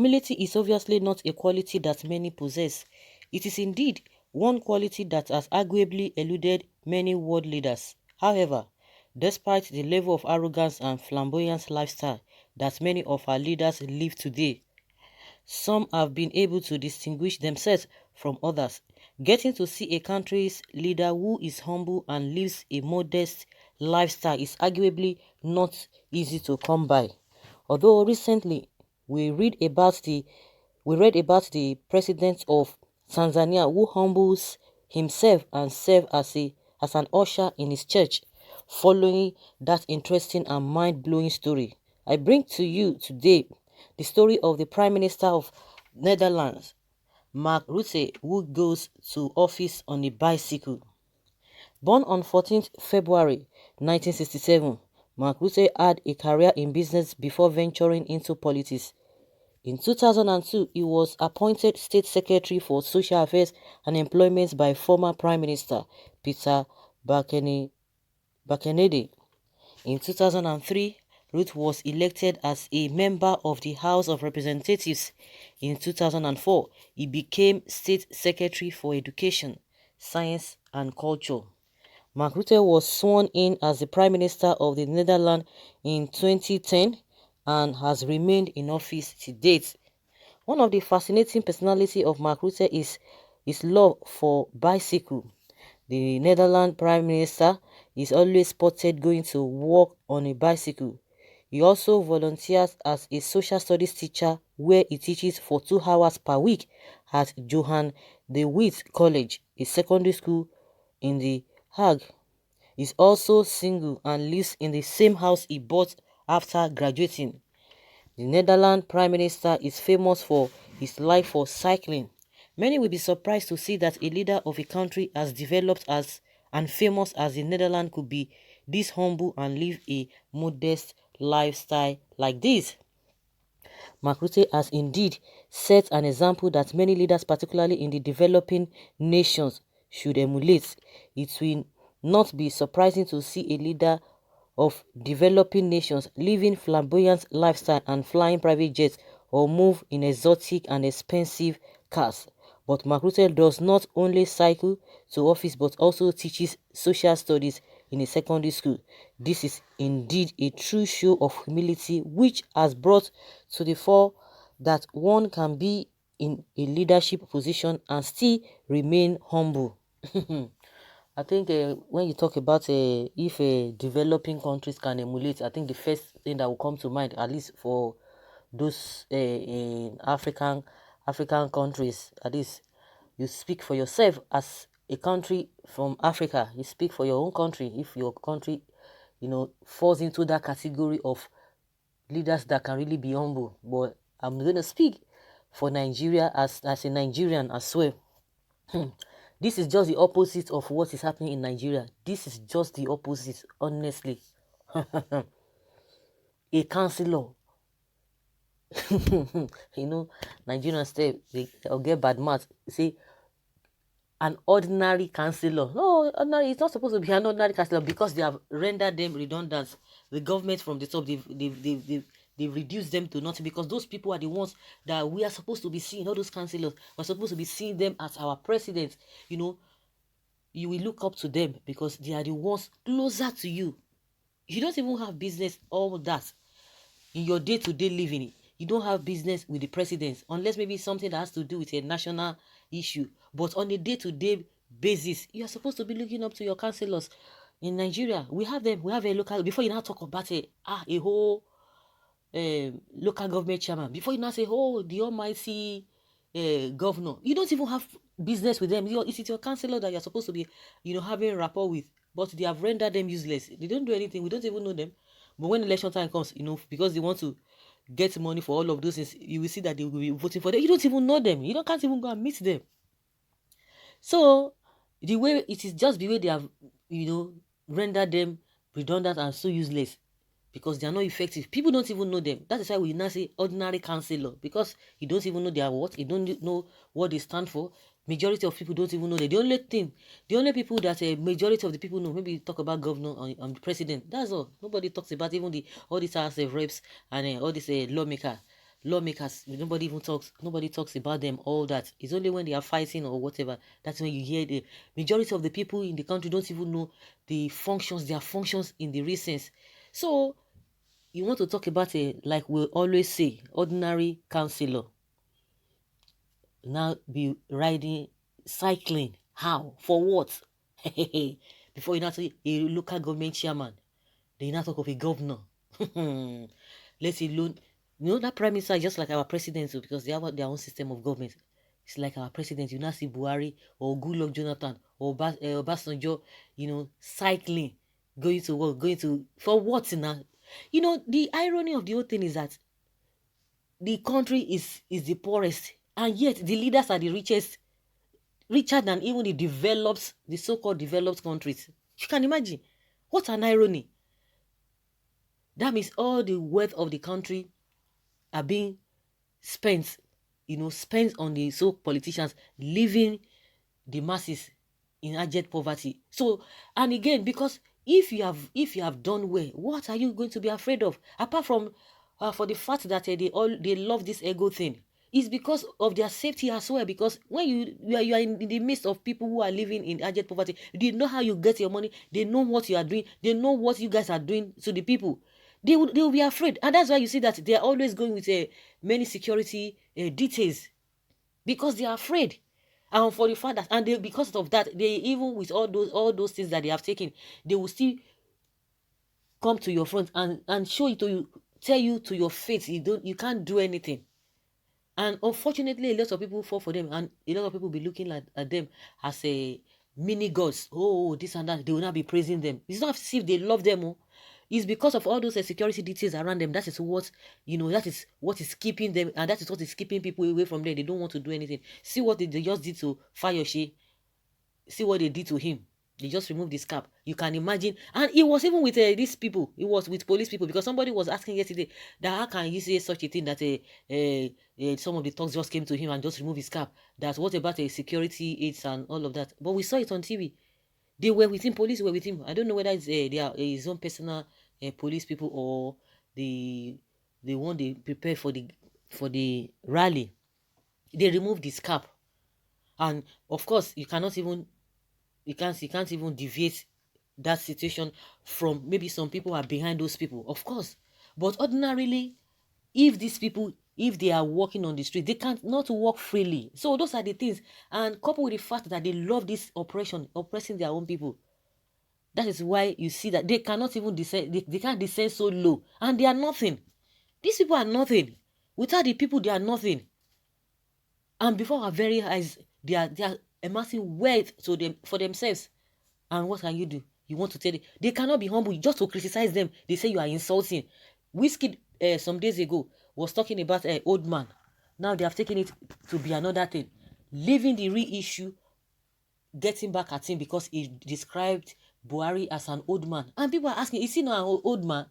Humility is obviously not a quality that many possess. It is indeed one quality that has arguably eluded many world leaders. However, despite the level of arrogance and flamboyant lifestyle that many of our leaders live today, some have been able to distinguish themselves from others. Getting to see a country's leader who is humble and lives a modest lifestyle is arguably not easy to come by. Although recently we read about the president of Tanzania who humbles himself and serves as an usher in his church. Following that interesting and mind-blowing story, I bring to you today the story of the Prime Minister of Netherlands, Mark Rutte, who goes to office on a bicycle. Born on 14th February 1967, Mark Rutte had a career in business before venturing into politics. In 2002, he was appointed State Secretary for Social Affairs and Employment by former Prime Minister Peter Bakenede. In 2003, Ruth was elected as a member of the House of Representatives. In 2004, he became State Secretary for Education, Science and Culture. Mark Rutte was sworn in as the Prime Minister of the Netherlands in 2010 and has remained in office to date. One of the fascinating personalities of Mark Rutte is his love for bicycle. The Netherlands Prime Minister is always spotted going to work on a bicycle. He also volunteers as a social studies teacher where he teaches for 2 hours per week at Johan de Witt College, a secondary school in The Hague. He is also single and lives in the same house he bought after graduating. The Netherlands Prime Minister is famous for his life for cycling. Many will be surprised to see that a leader of a country as developed as and famous as the Netherlands could be this humble and live a modest lifestyle like this. Mark Rutte has indeed set an example that many leaders, particularly in the developing nations, should emulate. It will not be surprising to see a leader of developing nations living flamboyant lifestyle and flying private jets or move in exotic and expensive cars. But Mark Rutte does not only cycle to office but also teaches social studies in a secondary school. This is indeed a true show of humility which has brought to the fore that one can be in a leadership position and still remain humble. I think when you talk about if developing countries can emulate, I think the first thing that will come to mind, at least for those in African countries, at least you speak for yourself as a country from Africa. You speak for your own country. If your country, falls into that category of leaders that can really be humble. But I'm going to speak for Nigeria as a Nigerian as well. This is just the opposite of what is happening in Nigeria. This is just the opposite, honestly. A councillor. Nigerians they'll get bad maths. Say an ordinary councillor. No, ordinary, it's not supposed to be an ordinary councillor because they have rendered them redundant. The government from the top, they reduced them to nothing because those people are the ones that we are supposed to be seeing. All those councillors, we're supposed to be seeing them as our president. You will look up to them because they are the ones closer to you. You don't even have business all that in your day-to-day living. You don't have business with the president unless maybe something that has to do with a national issue. But on a day-to-day basis, you are supposed to be looking up to your councillors. In Nigeria, we have them. We have a local. Before you now talk about a whole local government chairman. Before you now say, oh, the almighty governor, you don't even have business with them. It's your councillor that you're supposed to be, having rapport with. But they have rendered them useless. They don't do anything. We don't even know them. But when election time comes, because they want to get money for all of those things, you will see that they will be voting for them. You don't even know them. Can't even go and meet them. So the way it is just the way they have, rendered them redundant and so useless because they are not effective. People don't even know them. That is why we now say ordinary councillor because you don't even know their what. You don't know what they stand for. Majority of people don't even know that. The only people that a majority of the people know, maybe talk about governor and president. That's all. Nobody talks about even all these House of Reps and all these lawmakers lawmakers, nobody talks about them, all that. It's only when they are fighting or whatever, that's when you hear the majority of the people in the country don't even know their functions in the recent. So you want to talk about like we always say, ordinary councillor now be riding, cycling. How? For what? Before you now say a local government chairman, they now talk of a governor. Let alone, that prime minister is just like our president, so because they have their own system of government. It's like our president. You now see Buhari or Goodluck Jonathan or Obasanjo, cycling, going to work, for what now? The irony of the whole thing is that the country is the poorest, and yet the leaders are the richest, richer than even the so-called developed countries. You can imagine. What an irony. That means all the wealth of the country are being spent, spent on the politicians, leaving the masses in abject poverty. So, and again, because if you have done well, what are you going to be afraid of? Apart from for the fact that they love this ego thing, it's because of their safety as well. Because when you are in the midst of people who are living in abject poverty, they know how you get your money. They know what you are doing. They know what you guys are doing to the people. They will be afraid, and that's why you see that they are always going with many security details, because they are afraid. And for the fact that, and because of that, they, even with all those things that they have taken, they will still come to your front and show it to you, tell you to your face, you can't do anything. And unfortunately, a lot of people fall for them, and a lot of people be looking at them as a mini gods. Oh, this and that. They will not be praising them. It's not as if they love them. Oh. It's because of all those security details around them. That is what is keeping them, and that is what is keeping people away from them. They don't want to do anything. See what they just did to Fayoshe. See what they did to him. They just removed his cap. You can imagine. And it was even with these people. It was with police people, because somebody was asking yesterday that how can you say such a thing that some of the thugs just came to him and just removed his cap. That what about security aids and all of that? But we saw it on TV. They were with him. Police were with him. I don't know whether it's they are his own personal police people, or the one they prepared for the rally. They removed his cap, and of course you can't even deviate that situation from maybe some people are behind those people, of course. But ordinarily, if these people, if they are walking on the street, they can't not walk freely. So those are the things. And coupled with the fact that they love this oppression, oppressing their own people, that is why you see that they cannot even descend. They can't descend so low, and they are nothing. These people are nothing. Without the people, they are nothing. And before our very eyes, they are amassing wealth to them for themselves. And what can you do? You want to tell them they cannot be humble just to criticize them. They say you are insulting. Whiskey some days ago was talking about an old man. Now they have taken it to be another thing, leaving the real issue, getting back at him because he described Buhari as an old man. And people are asking, is he not an old man?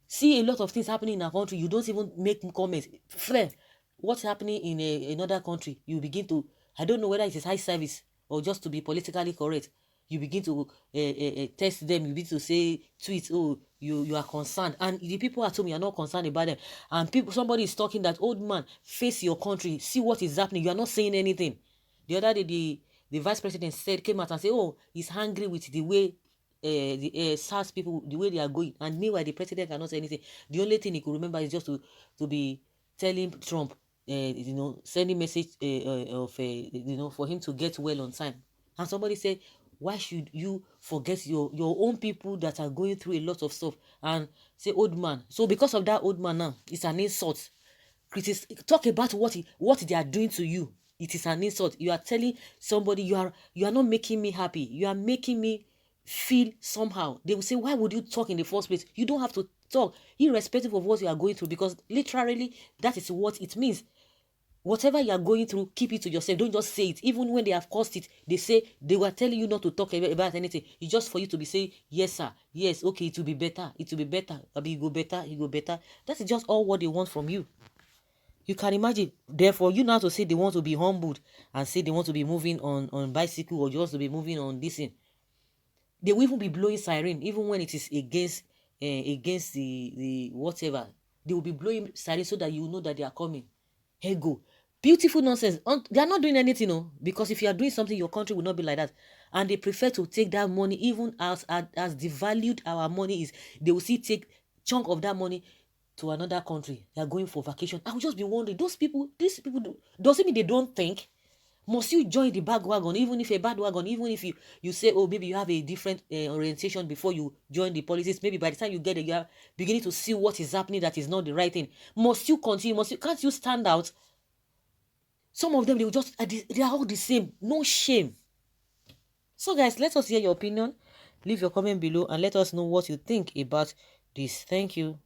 See a lot of things happening in our country. You don't even make comments. Friend, what's happening in another country? You begin to, I don't know whether it is high service or just to be politically correct. You begin to test them. You begin to say tweets. Oh, you are concerned, and the people at home, you are not concerned about them. And somebody is talking that old man, face your country. See what is happening. You are not saying anything. The other day, the vice president came out and said, "Oh, he's angry with the way the SARS people, the way they are going." And meanwhile, the president cannot say anything. The only thing he could remember is just to be telling Trump, sending message of for him to get well on time. And somebody said, why should you forget your own people that are going through a lot of stuff and say old man? So because of that old man now, it's an insult. Talk about what they are doing to you. It is an insult. You are telling somebody you are not making me happy. You are making me feel somehow. They will say, why would you talk in the first place? You don't have to talk, irrespective of what you are going through, because literally that is what it means. Whatever you are going through, keep it to yourself. Don't just say it. Even when they have caused it, they were telling you not to talk about anything. It's just for you to be saying, yes, sir. Yes, okay, it will be better. It will be better. You go better. You go better. That is just all what they want from you. You can imagine. Therefore, you now to say they want to be humbled and say they want to be moving on bicycle or just to be moving on this thing. They will even be blowing siren even when it is against the whatever. They will be blowing silence so that you know that they are coming. Hey, go. Beautiful nonsense. They are not doing anything, no. Because if you are doing something, your country will not be like that. And they prefer to take that money, even as devalued our money is. They will still take chunk of that money to another country. They are going for vacation. I will just be wondering, these people, does it mean they don't think? Must you join the bad wagon, even if a bad wagon, even if you say, oh, maybe you have a different orientation before you join the policies, maybe by the time you get there, you are beginning to see what is happening that is not the right thing. Must you continue? Can't you stand out? Some of them, they will just, they are all the same. No shame. So guys, let us hear your opinion. Leave your comment below and let us know what you think about this. Thank you.